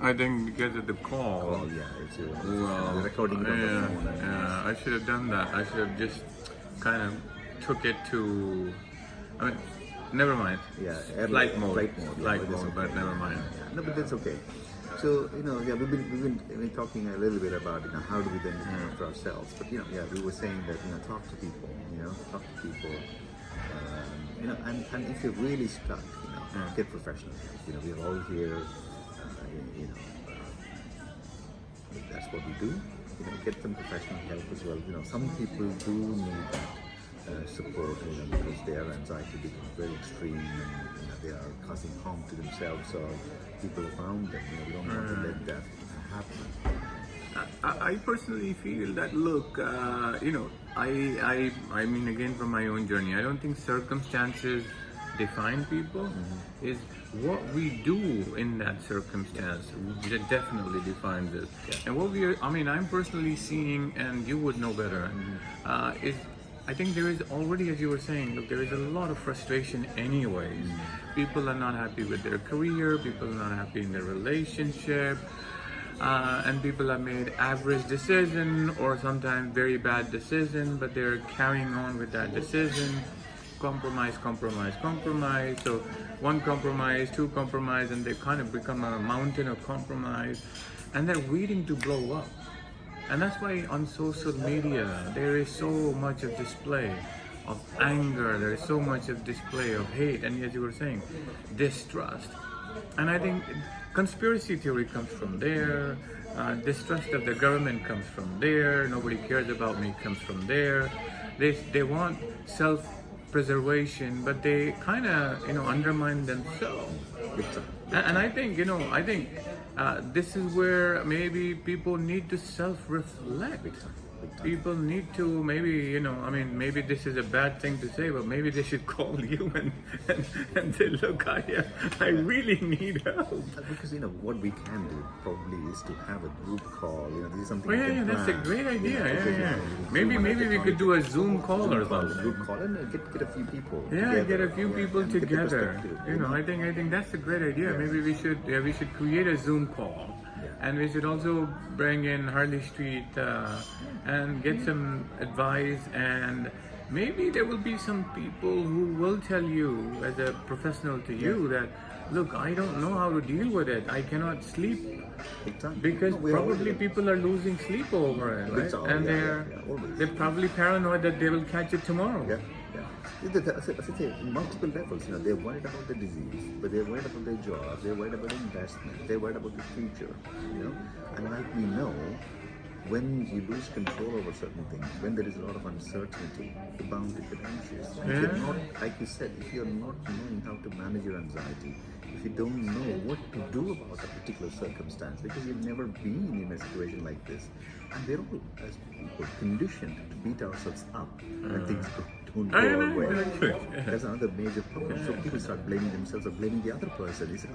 I think because of the call. Oh yeah, it's Well, the recording it on the yeah, phone. yeah, I should have done that. I should have just kind of took it to. I mean, never mind. Yeah, Flight mode. Flight mode. Yeah, Flight but it's mode, okay. but never mind. Yeah. No, but that's okay. So yeah, we've been talking a little bit about how do we then look after ourselves. But yeah, we were saying that talk to people. Talk to people. And if you're really stuck, get professional help. We're all here. That's what we do. Get some professional help as well. Some people do need that support, because their anxiety becomes very extreme and they are causing harm to themselves or people around them. We don't want to let that happen. I personally feel that, look, I mean, again, from my own journey, I don't think circumstances define people. Is what we do in that circumstance that definitely defines us. And what I'm personally seeing, and you would know better, is I think there is already, as you were saying, look, there is a lot of frustration anyways. People are not happy with their career, people are not happy in their relationship, and people have made average decision or sometimes very bad decision, but they're carrying on with that decision. Compromise. So one compromise, two compromise, and they kind of become a mountain of compromise, and they're waiting to blow up. And that's why on social media there is so much of display of anger, there is so much of display of hate, and as you were saying, distrust. And I think conspiracy theory comes from there, distrust of the government comes from there, nobody cares about me comes from there. They want self-preservation, but they kind of undermine themselves. And I think this is where maybe people need to self-reflect. People need to maybe, maybe this is a bad thing to say, but maybe they should call you and say, look, I really need help. Because what we can do probably is to have a group call. This is something. That's a great idea. Maybe we could do a Zoom call or something. A group call and get a few people. Yeah, together. get a few people together. I think that's a great idea. Maybe we should create a Zoom call. And we should also bring in Harley Street and get some advice, and maybe there will be some people who will tell you as a professional to you that, look, I don't know how to deal with it. I cannot sleep because probably people are losing sleep over it, right? And they're probably paranoid that they will catch it tomorrow. Yeah. As I say, in multiple levels, they're worried about the disease, but they're worried about their job, they're worried about investment, they're worried about the future, And like we know, when you lose control over certain things, when there is a lot of uncertainty, you're bound to get anxious. If you're not, like you said, if you're not knowing how to manage your anxiety, if you don't know what to do about a particular circumstance, because you've never been in a situation like this, and we're all, as people, conditioned to beat ourselves up when things don't go our way. That's another major problem. So people start blaming themselves or blaming the other person. They say,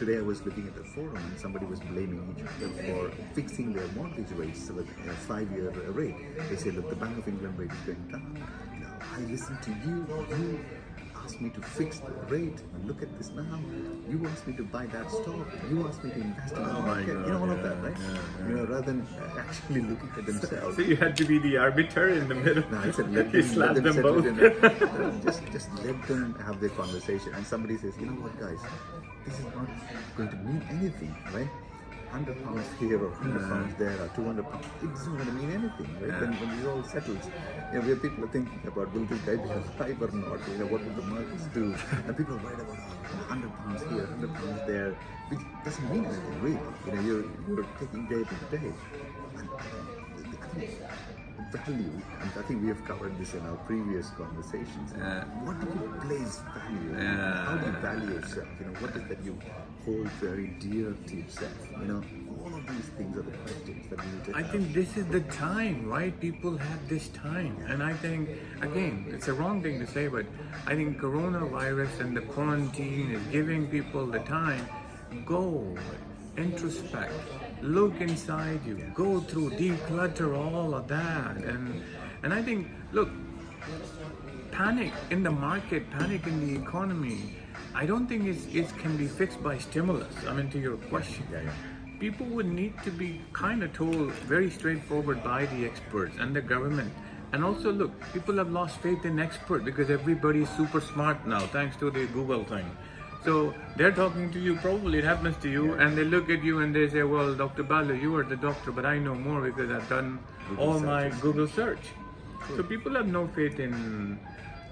today I was looking at the forum and somebody was blaming each other for fixing their mortgage rates with a 5-year rate. They say, look, the Bank of England rate is going down. I listened to you. You asked me to fix the rate, and look at this now. You asked me to buy that stock. You asked me to invest in the market. All of that, right? Rather than actually looking at themselves. So you had to be the arbiter in the middle. No, I said let them both. Just let them have their conversation. And somebody says, you know what, guys, this is not going to mean anything, right? £100 here or £100 there or £200, it isn't going to mean anything, right? When this all settles, where people are thinking about, will this guy be alive or not? What will the markets do? And people are worried about £100 here, £100 there, which doesn't mean anything really. You're taking day to day. And value, and I think we have covered this in our previous conversations. What do you place value? How do you value yourself? What is that you hold very dear to yourself? All of these things are the questions that we need to I think this is the time, right? People have this time. And I think, again, it's a wrong thing to say, but I think coronavirus and the quarantine is giving people the time. Go, introspect, look inside you, go through, declutter all of that. And I think, look, panic in the market, panic in the economy, I don't think it can be fixed by stimulus. I mean, to your question. Yeah, yeah. People would need to be kind of told very straightforward by the experts and the government. And also, look, people have lost faith in expert because everybody is super smart now, thanks to the Google thing. So they're talking to you, probably it happens to you, and they look at you and they say, well, Dr. Balu, you are the doctor, but I know more because I've done all my Google search. So people have no faith in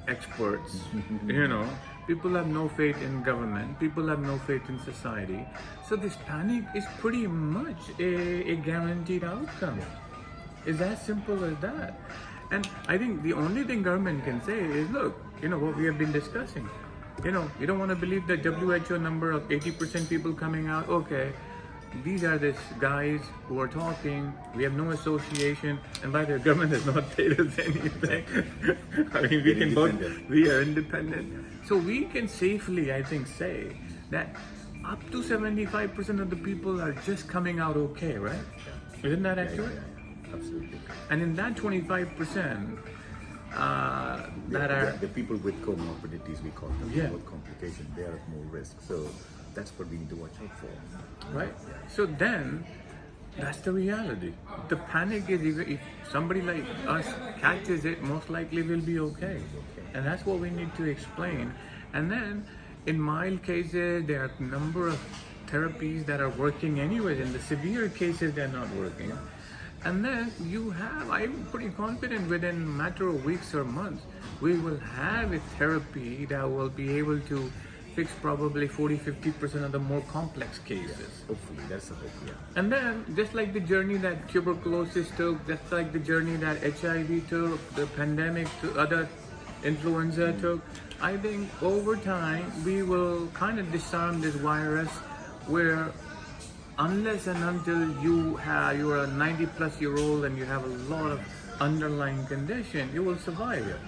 experts, you know. People have no faith in government. People have no faith in society. So this panic is pretty much a guaranteed outcome. It's as simple as that. And I think the only thing government can say is, look, you know what we have been discussing. You know, you don't want to believe the WHO number of 80% people coming out. Okay, these are these guys who are talking. We have no association, and by the way, government has not paid us anything. I mean, we are independent, so we can safely, I think, say that up to 75% of the people are just coming out okay, right? Isn't that accurate? Yeah. Absolutely. And in that 25%, that are the people with comorbidities, we call them, Yeah. with complications, they are at more risk. So that's what we need to watch out for. right? So then, that's the reality. The panic is if somebody like us catches it, most likely we'll be okay. And that's what we need to explain. And then, in mild cases, there are a number of therapies that are working anyways. In the severe cases, they're not working. And then I'm pretty confident within a matter of weeks or months, we will have a therapy that will be able to fix probably 40-50% of the more complex cases. Hopefully, that's the hope, yeah. And then, just like the journey that tuberculosis took, just like the journey that HIV took, the pandemic took, other influenza took, I think over time we will kind of disarm this virus where unless and until you are a 90-plus-year-old and you have a lot of underlying condition, you will survive it.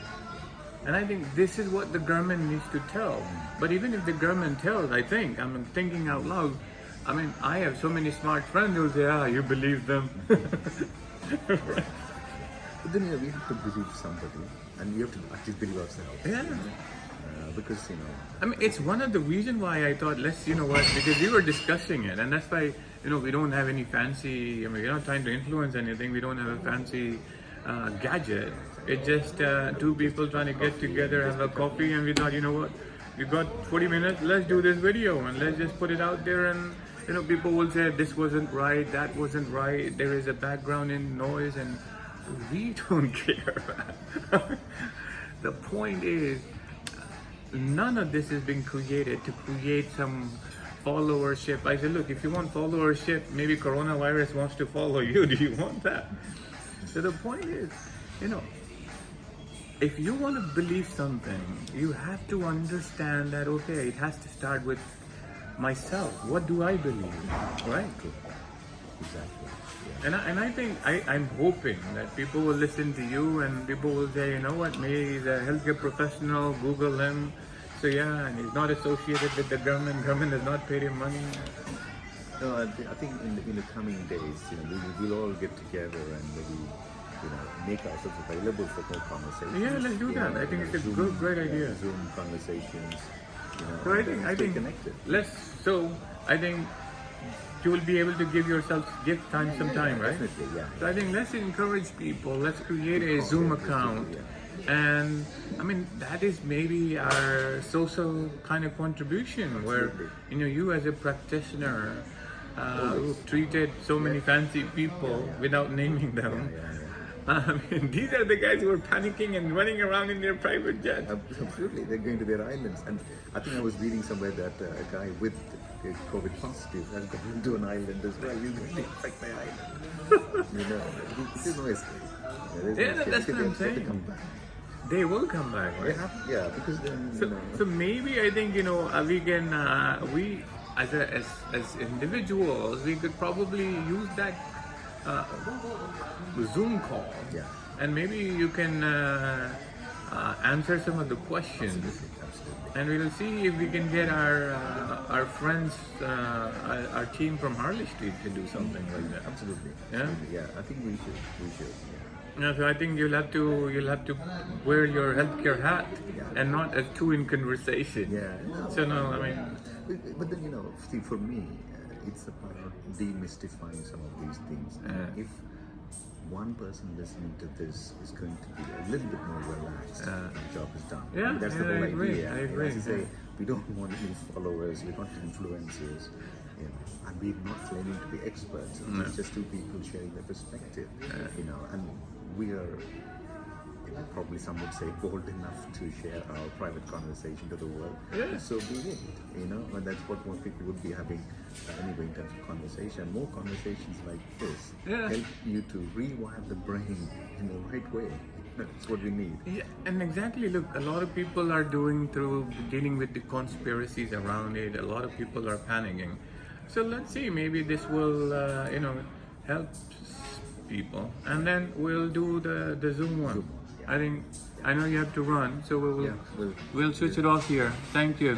And I think this is what the government needs to tell. But even if the government tells, I'm thinking out loud, I mean, I have so many smart friends who say, you believe them. Right. But then, we have to believe somebody, and we have to at least believe ourselves. Yeah. Because, I mean, it's one of the reasons why I thought, because we were discussing it, and that's why, we don't have any fancy, we're not trying to influence anything, we don't have a fancy gadget. It's just two people trying to get together, have a coffee, and we thought, we got 40 minutes, let's do this video, and let's just put it out there, and, people will say, this wasn't right, that wasn't right, there is a background in noise, and we don't care. The point is, none of this is being created to create some followership. I said, look, if you want followership, maybe coronavirus wants to follow you. Do you want that? So the point is, if you want to believe something, you have to understand that, okay, it has to start with myself. What do I believe? Right? exactly. And I think I'm hoping that people will listen to you and people will say, you know what, maybe he's a healthcare professional, Google him. So yeah, and he's not associated with the government. Government has not paid him money. No, I think in the coming days, we'll all get together and maybe, make ourselves available for more conversations. Yeah, let's do that. I think it's a great idea. Zoom conversations. So I think connected. I think you will be able to give time some time, right? Definitely, yeah. So I think let's encourage people. Let's create a Zoom account. And I mean, that is maybe our social kind of contribution where, you as a practitioner who've treated so many fancy people without naming them. I mean, these are the guys who are panicking and running around in their private jets. Absolutely, they're going to their islands. And I think I was reading somewhere that a guy with COVID positive has gone to an island as well. He's going to infect my island. There's no escape. That's what I'm saying. Come back. They will come back, right? Yeah, because then. So maybe I think we can as individuals we could probably use that Zoom call, and maybe you can answer some of the questions, Absolutely. and we'll see if we can get our friends, our team from Harley Street to do something like that. Absolutely. Yeah? Yeah, I think we should. Yeah. Yeah, so I think you'll have to wear your healthcare hat and not as two in conversation. Yeah. So no, I mean, But then, see, for me, it's about demystifying some of these things. And if one person listening to this is going to be a little bit more relaxed, the job is done. Yeah, And that's the yeah, whole I agree, idea. I agree, As I say, yeah. we don't want any followers, we want influencers, and we're not claiming to be experts. It's just two people sharing their perspective, and we are. Probably some would say bold enough to share our private conversation to the world. Yeah. So be it, and that's what most people would be having anyway in terms of conversation. More conversations like this help you to rewire the brain in the right way. That's what we need. yeah, and exactly. Look, a lot of people are dealing with the conspiracies around it. A lot of people are panicking. So let's see. Maybe this will, help people. And then we'll do the Zoom one. I know you have to run, so we'll switch it off here. Thank you.